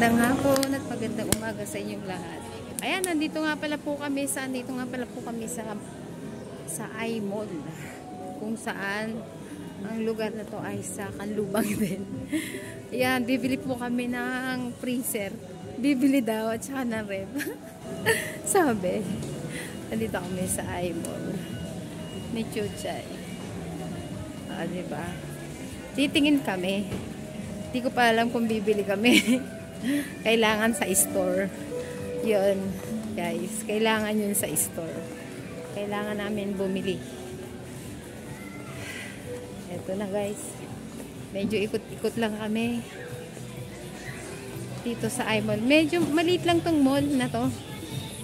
Magandang hapon at magandang umaga sa inyong lahat. Ayan, nandito nga pala po kami sa iMall. Kung saan ang lugar na to ay sa Kanlubang din. Ayan, bibili po kami ng freezer. Bibili daw at saka na ref. Sabi. Nandito kami sa iMall. Ni Chuchay. Diba? Titingin kami. Hindi ko pa alam kung bibili kami. Kailangan sa store. Yun, guys. Kailangan yun sa store. Kailangan namin bumili. Eto na, guys. Medyo ikot-ikot lang kami. Dito sa iMall. Medyo maliit lang tong mall na to.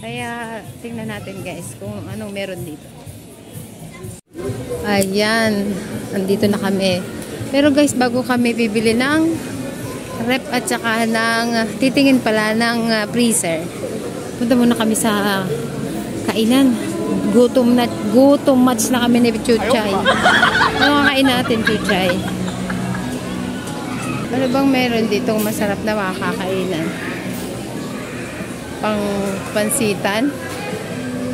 Kaya, tingnan natin, guys, kung anong meron dito. Ayan. Andito na kami. Pero guys, bago kami bibili ng rep at saka ng titingin pala ng freezer, punta muna kami sa kainan. Gutom match na kami ni Chuchay. Ano kakain natin, Chuchay? Ano bang meron ditong masarap na makakainan? Pansitan?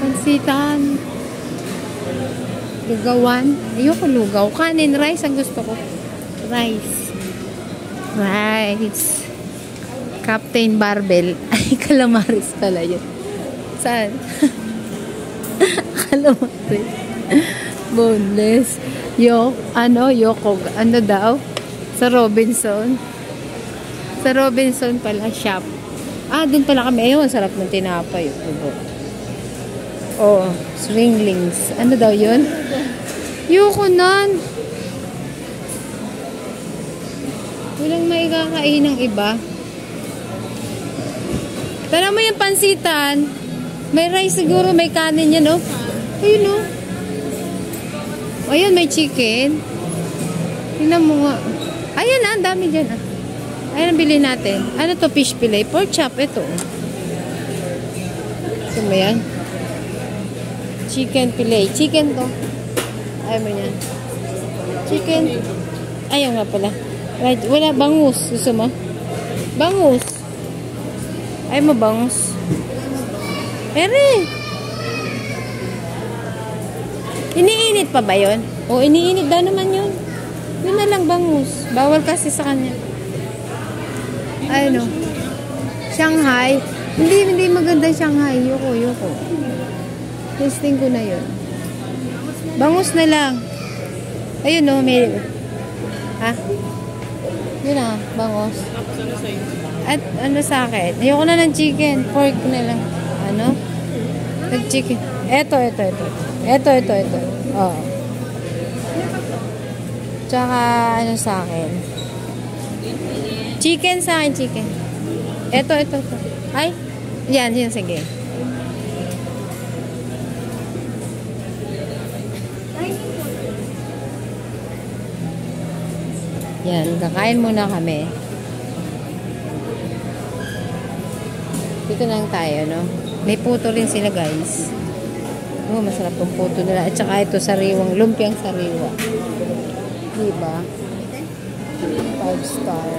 Pansitan. Lugawan. Ayoko lugaw. Kanin, rice ang gusto ko. Rice. Captain Barbell. Ay, calamaris pala yun. Saan? Calamaris. Boneless. Yoko. Ano daw? Sa Robinson. Sa Robinson pala shop. Dun pala kami. Ayun, sarap ng tinapay. Stringlings. Ano daw yun? Yoko nan. Walang may kakain ng iba. Tara mo yung pansitan. May rice siguro, may kanin yan, oh. Ayun, oh. Ayun, may chicken. Tingnan mo nga. Ayan, ang dami dyan, ah. Ayan, bilhin natin. Ano to, fish fillet? Pork chop, ito, oh. Ito mo yan? Chicken fillet. Chicken to. Ayaw mo yan. Chicken. Ayaw nga pala. Right. Wala, bangus. Gusto mo? Bangus. Ayaw mo bangus. Ere. Iniinit pa ba yun? O, iniinit daw naman yun. Yun na lang bangus. Bawal kasi sa kanya. Ayun o. Shanghai. Hindi maganda Shanghai. Yoko. Testing ko na yun. Bangus na lang. Ayun o, may... Ha? Yun na, bangus. At ano sa akin? Ayoko na ng chicken. Pork na lang. Ano? Nag-chicken. Ito. Oo. Tsaka, ano sa akin? Chicken sa akin, chicken. Ito. Ay, yan, sige. Yan, kakain muna kami. Dito lang tayo, no? May puto rin sila, guys. Masarap tong puto nila. At saka ito, sariwang, lumpiang sariwa. Diba? 5 star.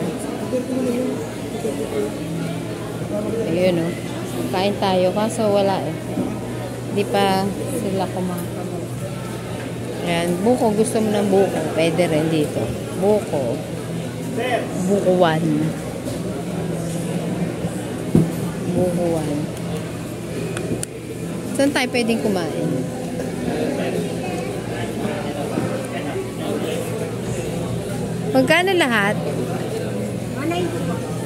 Ayun, no? Kain tayo, kaso wala eh. Di pa sila kumakain. Ayan, buko. Gusto mo ng buko? Pwede rin dito. Buko 1. Buko 1. Saan tayo pwedeng kumain? Magkano lahat?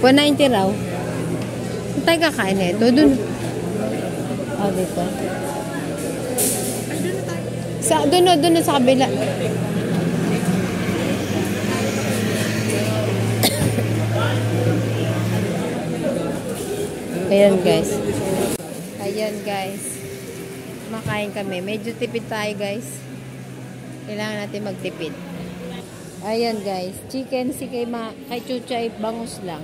190 raw. Saan tayo kakain ito? Doon. Dito. Doon sa kabila. Ayan guys. Makain kami. Medyo tipid tayo guys. Kailangan natin magtipid. Ayan guys. Chicken si kay Chuchay. Bangus lang.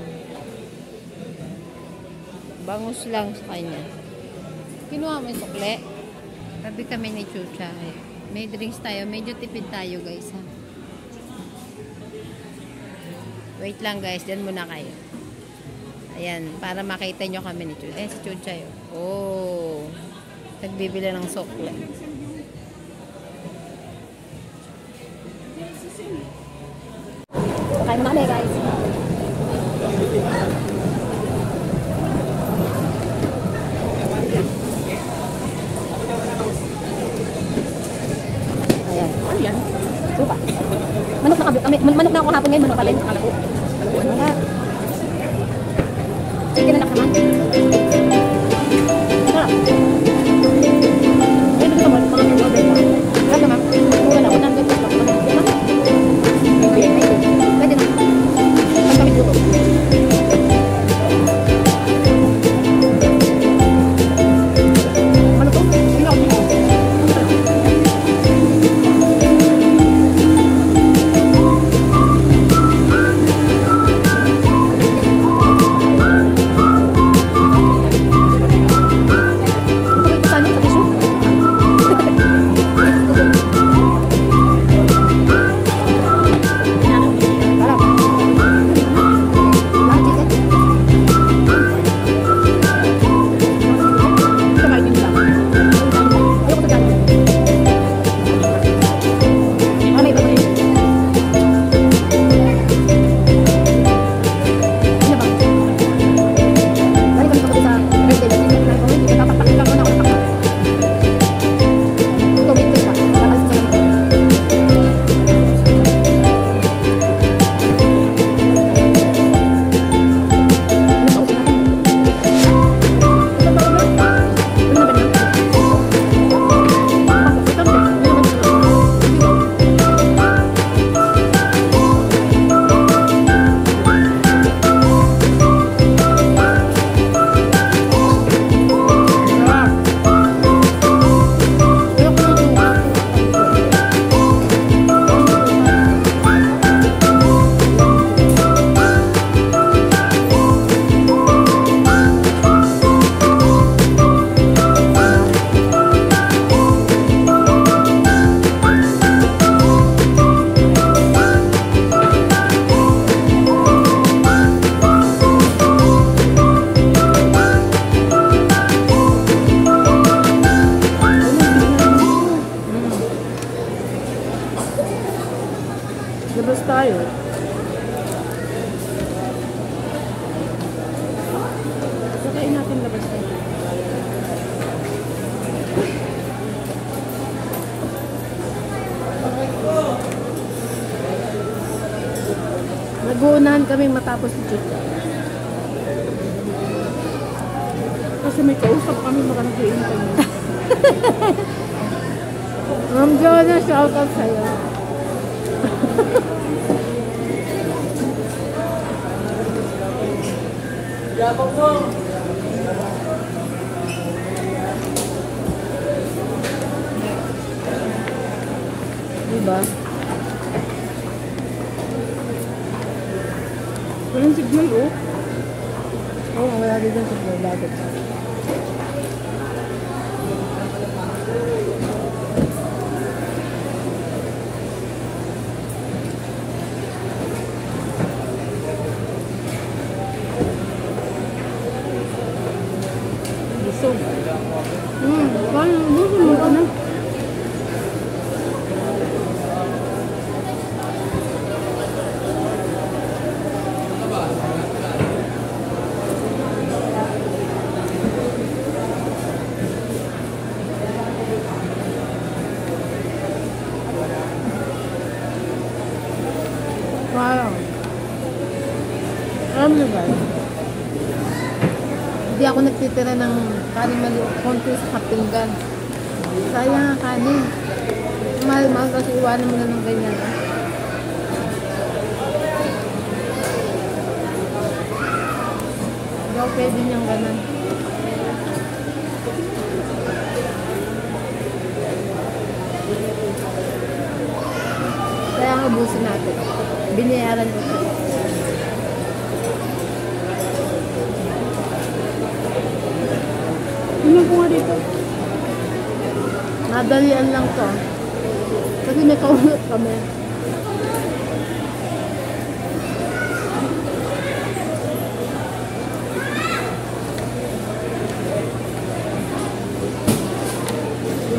Bangus lang sa kanya. Kinuha mo yung sukle. Tabi kami ni Chuchay. May drinks tayo. Medyo tipid tayo guys, ha. Wait lang guys. Diyan muna kayo. Ayan, para makita nyo kami ni Chuchay. Ayan si Chuchay. Oh, nagbibili ng sokle. Kain mo na guys. Ayan. Ano yan? Supa. Manok na ako hapon ngayon. Manok pala yun. Akala ko. Ano na? Chicken na nakaman. Sarap. Ayun, ito naman. Mga may order pa. Sarap naman. Mura na. 100 pesos lang. Pwede na. Ang kami dito. Ano to? Hindi ako dito. Labas tayo. Sakain natin labas tayo. Nag-uunahan kami matapos si Chucha. Kasi may kausap kami makanag-iintay mo. Ma'am Jonah, shout out sa'yo. Yabang mo! Diba? Walang signal, oh. Oo, wala din yung signal. Lagot. Paano? Buso mo ka na. Wow. Alam niyo ba? Hindi ako nagtitira ng kanin maliit, konti sa kapinggan. Sayang ang kanin. Mahal-mahal kasi iwanan mo na ng ganyan. Hindi ako pwede niyang ganan. Kaya ang ubusin natin. Binayaran ko ito. Tingnan ko nga dito. Nadalian lang to. Kasi may kaulot kami.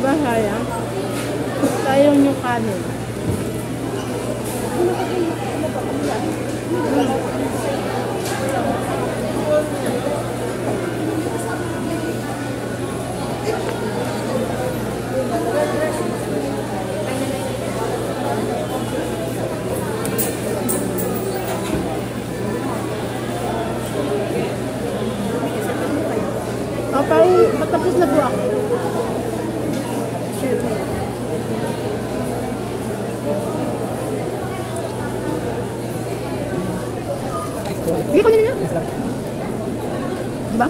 Diba sayang? Sayang yung kanin. Okay, matapos na po ako. Hindi ko nila. Diba?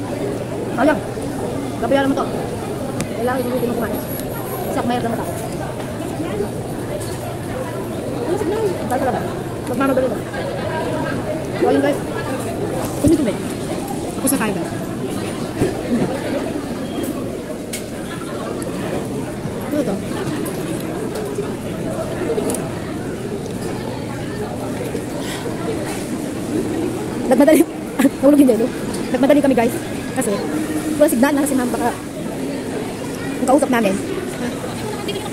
Sayang. Kapayaran mo to. Kailangan ibubuti mo kumain. Isak mayroon na matapos. Ano signal? Dahil talaga. Magmamadali na. So ayun guys. Kunin tubig. Ako sa kaya guys. Ano to? Nagmadali. Hulog hindi, no? Nagmadali kami guys. Kasi, wala signal na kasi ma'am baka yung kausap namin.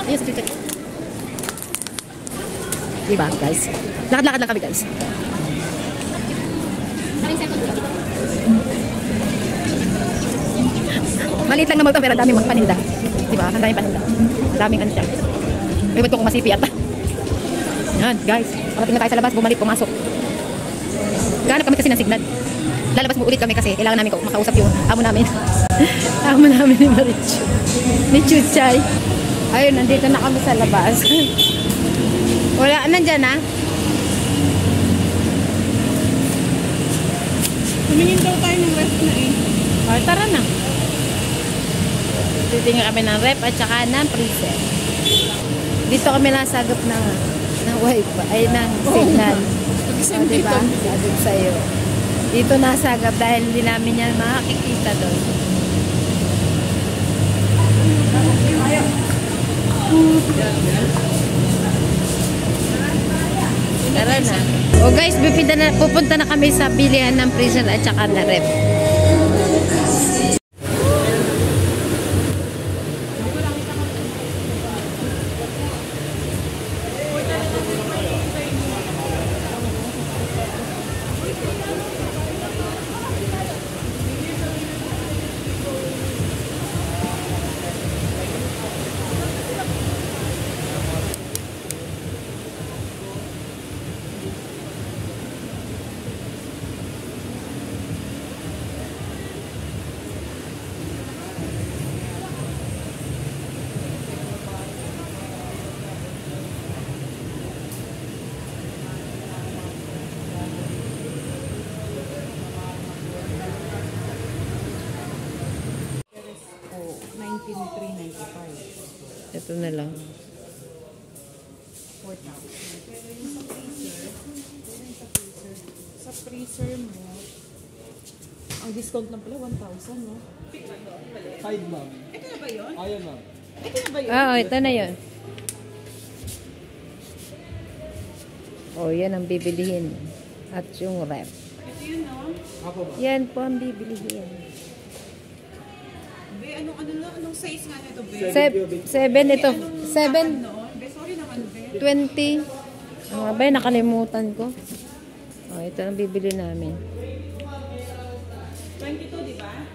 Ayun, sa Twitter. Diba guys? Lakad-lakad lang kami guys. Maliit lang naman ito pero ang daming paninda. Diba? Ang daming paninda. Ang daming ano siya. May ba't ko kung masipi ata. Yan guys. Parating na tayo sa labas. Bumalik, pumasok. Ganap kami kasi ng signal. Lalabas mo ulit kami kasi kailangan namin makausap yung amo namin. Amo namin ni Marichu. Ni Chuchay. Ayun, nandito na kami sa labas. Wala, nandyan na. Tumingin daw tayo ng ref na eh. O, tara na. Titingin kami ng rep at saka ng freezer. Dito kami nasagap ng wifi, ay ng signal. O, diba? Sabi sa'yo. Dito nasagap dahil hindi namin yan makikita doon. Tara na. O guys, pupunta na kami sa bilihan ng freezer at saka na rep. Oh, 19,395. Ito na lang. 4,000. Sa freezer mo, ang discount lang pala 1,000, no? 5 ma'am. Ito na ba yun? Ayun ma'am. Ito na ba yun? Oo, ito na yun. O, yan ang bibilihin. At yung rep. Ito yun, no? Apo ma'am. Yan po ang bibilihin. Be, anong size nga nito, Be? 7 ito. 7, No? Be, sorry naman, Be. 20. Ang abay, nakalimutan ko. O, ito ang bibili namin. 22, di ba?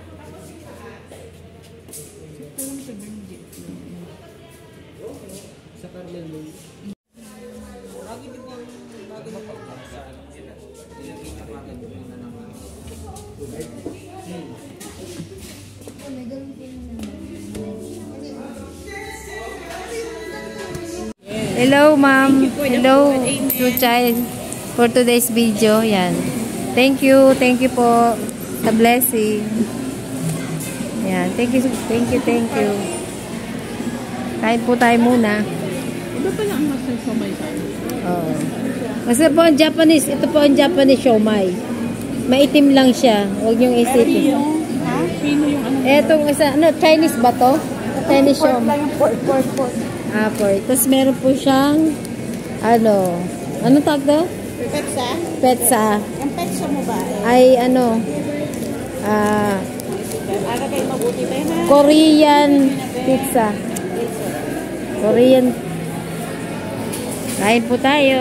Sa Carmel Moon. Lagi di ba? Lagi di ba? Hello, ma'am. Hello to child for today's video. Yan. Thank you. Thank you po. The blessing. Yan. Thank you. Thank you. Thank you. Kain po tayo muna. Iba pala ang masal sa may tayo. Oo. Kasi po ang Japanese. Ito po ang Japanese siomai. Maitim lang siya. Huwag niyong isipin. Ha? Pino yung ano? Etong isa, ano, Chinese ba to? Chinese Pork siomai. lang yung pork. Ah, pork. Tapos meron po siyang, ano tawag daw? Petsa? Petsa. Ang petsa mo ba? Ay, Aga kayo mabuti ba na? Korean pizza. Korean. Kain po tayo.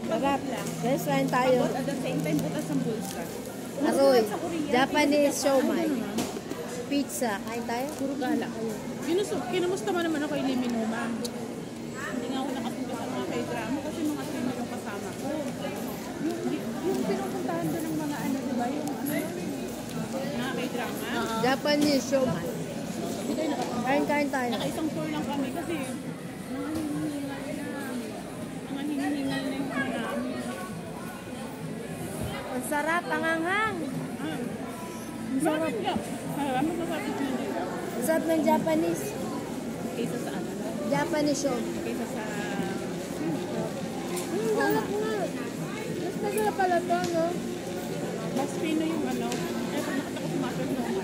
Sarap lang. Let's kain tayo. At the same time, butas ang bulsa. Aroy. Japanese siomai. Pizza. Kain tayo? Puro gala. Kinumusta mo naman ako yung Liminoma. Hindi nga ako nakapunta sa mga kay-drama kasi mga sino yung kasama ko. Yung pinupuntahan doon ng mga ano, diba? Yung ano, mga kay-drama. Japanese siomai. Hindi kayo nakapunta. Kain tayo. Naka-isang tour lang kami kasi nangahingal na yung namin. Ang sarap, ang anghang. Bakit nga? Ano masakit nyo dito? Ang sarap ng Japanese. Kaysa sa ano? Japanese siomai. Kaysa sa... Sarap nga. Mas masarap pala to, no? Mas pino yung ano. Eh, pag nakita ko sumasagot mo.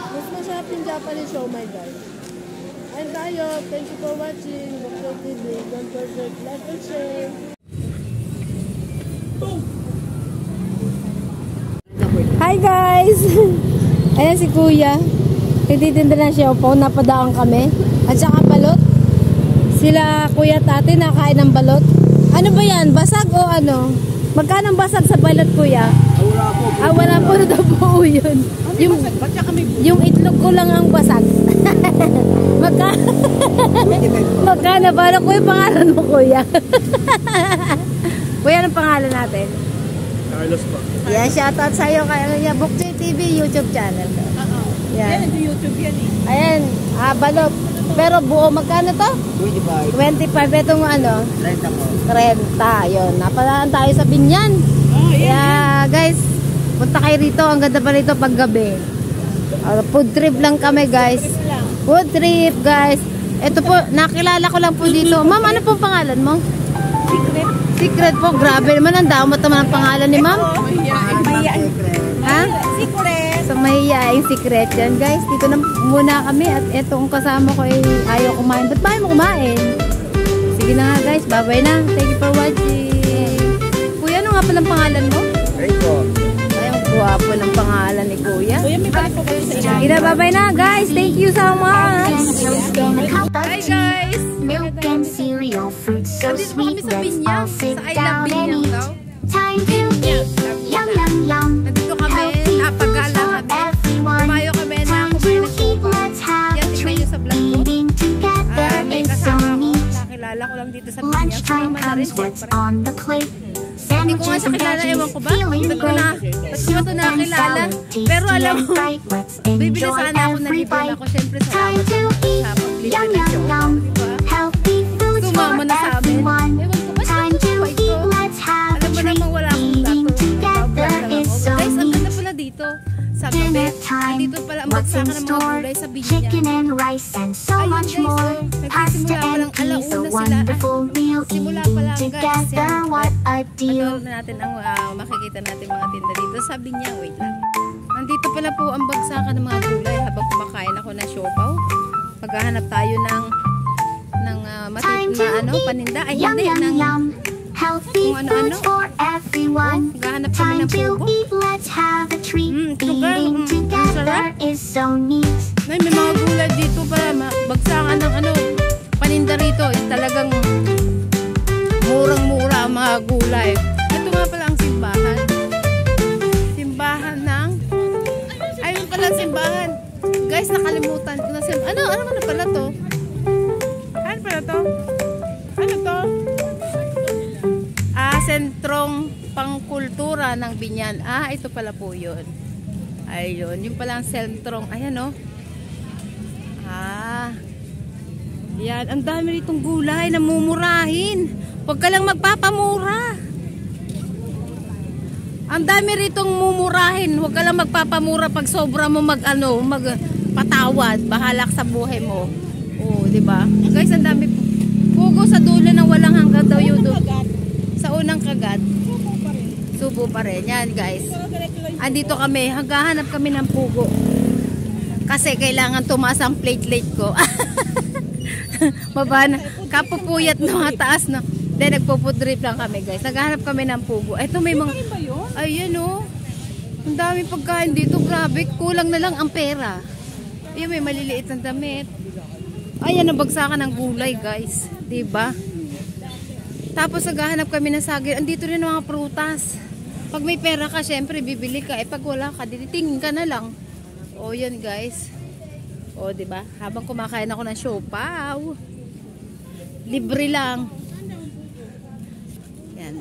Mas masarap yung Japanese siomai, guys. And tayo, thank you for watching Bukso TV. Don't forget to like and share. Hi guys! Ayan si Kuya. Nagtitinda ng siopaw. Napadaan kami. At saka balot. Sila Kuya at Ate nakain ng balot. Ano ba yan? Basag o ano? Magkano ang basag sa balot, Kuya? Wala po na daw po yun. Yung itlog ko lang ang basag. Magkano? Paano Kuya pangalan mo, Kuya? Kuya, anong pangalan natin? Carlos po. Yan, shoutout sa'yo kay Bukso TV YouTube channel. Yan, Yan. ito YouTube yan eh. Ayan, balot. Pero buo, magkano to? 25. 25. Itong ano? 30 po. 30. Yun, napalaan tayo sa Binyan. Oh, yan. Yeah, guys, punta kayo rito. Ang ganda pa rito pag gabi. Food trip lang kami, guys. Food trip, guys. Ito po, nakilala ko lang po dito. Ma'am, ano pong pangalan mo? Secret. Secret po, grabe naman. Ang damot naman ang pangalan ni ma'am. Oh, yan. Ha? Secret. So, mahihiyaing secret yan, guys. Dito na muna kami. At etong kasama ko ay ayaw kumain. Ba't ba ayaw mo kumain? Sige na nga, guys. Bye-bye na. Thank you for watching. Kuya, ano nga palang pangalan mo? Rico. Ay, ang guwapo ng pangalan ni Kuya. Kuya, may balik po kayo sa inyo. Sige na, bye-bye na, guys. Thank you so much. Hi, guys. Milk and cereal, fruits so Nandito po sweet. kami sa Let's Binyang. all sit Sa I Love down and Binyang eat. daw. Time to eat. Yum, yum, yum. Nandito kami. Healthy Napagala foods for kami. everyone. Kumayo kami na Time to kumain ng eat. sopa. Let's have Yan, a tignan treat. nyo sa vlog ko. Eating together May is so kasama ko. neat. Nakilala ko lang dito sa Binyang. Lunchtime Sumama na rin, comes. What's syempre. on the plate? Hindi ko nga Sandwiches siya and kilala, veggies. ewan ko ba? Feeling Ba't ko na, great. ba't ko ito Soup and nakilala? salad, Pero tasty alam and mo, bright. Let's bibili enjoy sana ako na every libre bite. ako. Siyempre, Time salamat to eat. sa paglibre Yum, ng yum, show. yum. Diba? Healthy foods for Sumama na sa amin. everyone. Ewan ko, ba't Time to pa ito? eat. Let's have a Alam mo treat. namang wala akong Eating dato. together is so Guys, ang neat. ganda pala dito. Sa gabi. Dinner time. Dito pala ang What's bagsakan in ng mga store? gulay sa Binyang. Chicken and rice and so Ayun, much guys, more. oh. Pasta Nagsisimula pa and lang, peas, a alauna sila. wonderful meal. Simula Eating pa lang, guys. together, Yan. what a deal. Panoorin na natin ang makikita natin mga tinda dito sa Binyang. Wait lang. Nandito pala po ang bagsakan ng mga gulay habang kumakain ako ng siopaw. Maghahanap tayo ng paninda. Ay, Yum, hindi. yum, Ng, yum. Healthy kung ano-ano. foods for everyone. maghahanap kami Time ng to pugo. eat, let's have a treat. Sugar, Eating sarap. together is so neat. May mga gulay dito pala. Bagsakan ng paninda rito. Talagang murang-mura ang mga gulay. Ito nga pala ang simbahan. Simbahan ng... Ayun pala simbahan. Guys, nakalimutan ko na ano na pala to? Ano pala to? Ano to? Sentrong Pangkultura ng Binyan. Ito pala po yun. Ayun, yung pala ang sentrong. Ayan o. Yan, ang dami ritong gulay na mumurahin. Huwag ka lang magpapamura. Ang dami ritong mumurahin. Huwag ka lang magpapamura pag sobra mo magpatawad. Bahala ka sa buhay mo. Oo, di ba? Guys, ang dami pugo sa dulo ng walang hanggang daw yun. Sa unang kagat. Subo pa rin. Yan, guys. Andito kami. Hanggahanap kami ng pugo. Kasi kailangan tumaas ang platelet ko. Baba na. Kapupuyat na mga taas na. Then nagpupudrip lang kami, guys. Naghahanap kami ng pugo. Ito may mga... Ayan o. Ang dami pagkain dito. Grabe. Kulang na lang ang pera. Ayan, may maliliit na damit. Ayan, nabagsakan ng gulay, guys. Diba? Tapos naghahanap kami ng saging. Andito rin ang mga prutas. Pag may pera ka, syempre, bibili ka. Pag wala ka, tingin ka na lang. O, yan, guys. O, diba? Habang kumakain ako ng siopaw. Libre lang. Yan.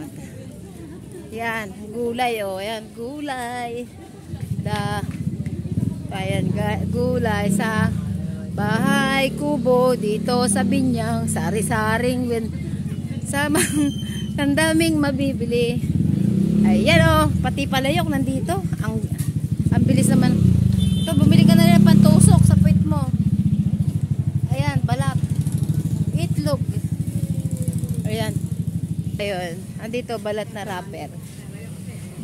Yan, gulay, o. Yan, gulay. Ayan, gulay sa bahay kubo dito sa Binyang, sari-saring sa ang daming mabibili. Ayan o, pati palayok nandito. Ang bilis naman. Ito, bumili ka na rin pantusok sa puwit mo. Ayan, balat. Itlog. Ayan. Ayun, andito balat na wrapper.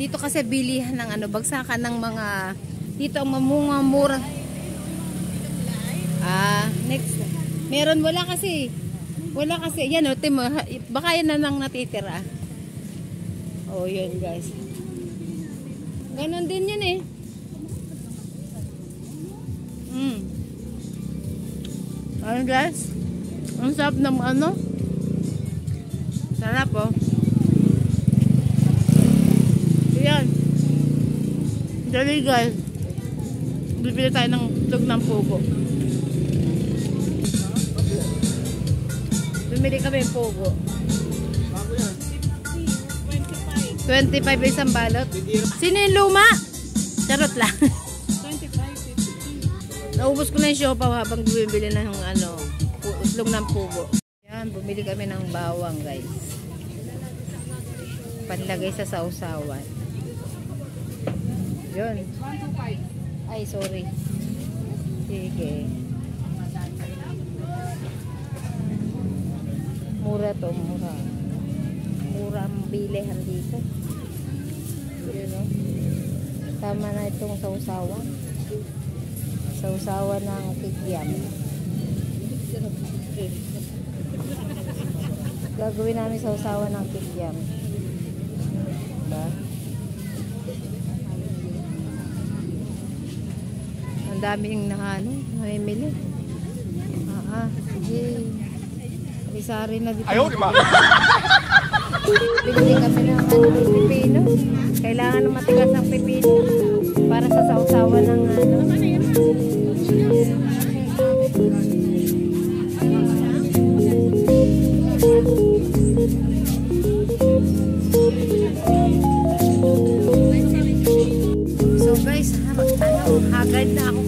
Dito kasi bilihan ng bagsakan ng mga dito ang mamunga mura. Next. Meron, wala kasi. Wala kasi. Yan o, Tim, baka yan na nang natitira. Oh, yun guys. Ganon din yun eh. Ayun guys. Ang sarap ng sarap oh. Yan. Dali guys. Bibili tayo ng itlog ng pugo. Bumili kami ng pugo. 25 isang balot. Sino yung luma? Charot lang. 25, 50. Naubos ko na yung siopaw habang bumibili na ng itlog ng pugo. Yan, bumili kami ng bawang guys. Panlagay sa sausawan. Yun. 125. Ay, sorry. Sige. Mura to, mura. Mura ang bilihan dito. Yun, no? Tama na itong sausawan. Sausawan ng kikiam. Gagawin namin sausawan ng kikiam. Diba? Ang daming namimili. Sige. Sari na dito. Ayaw, di ba? Bibili kami ng pipino. Kailangan ng matigas ng pipino para sa sausawan ng So guys, hagad na ako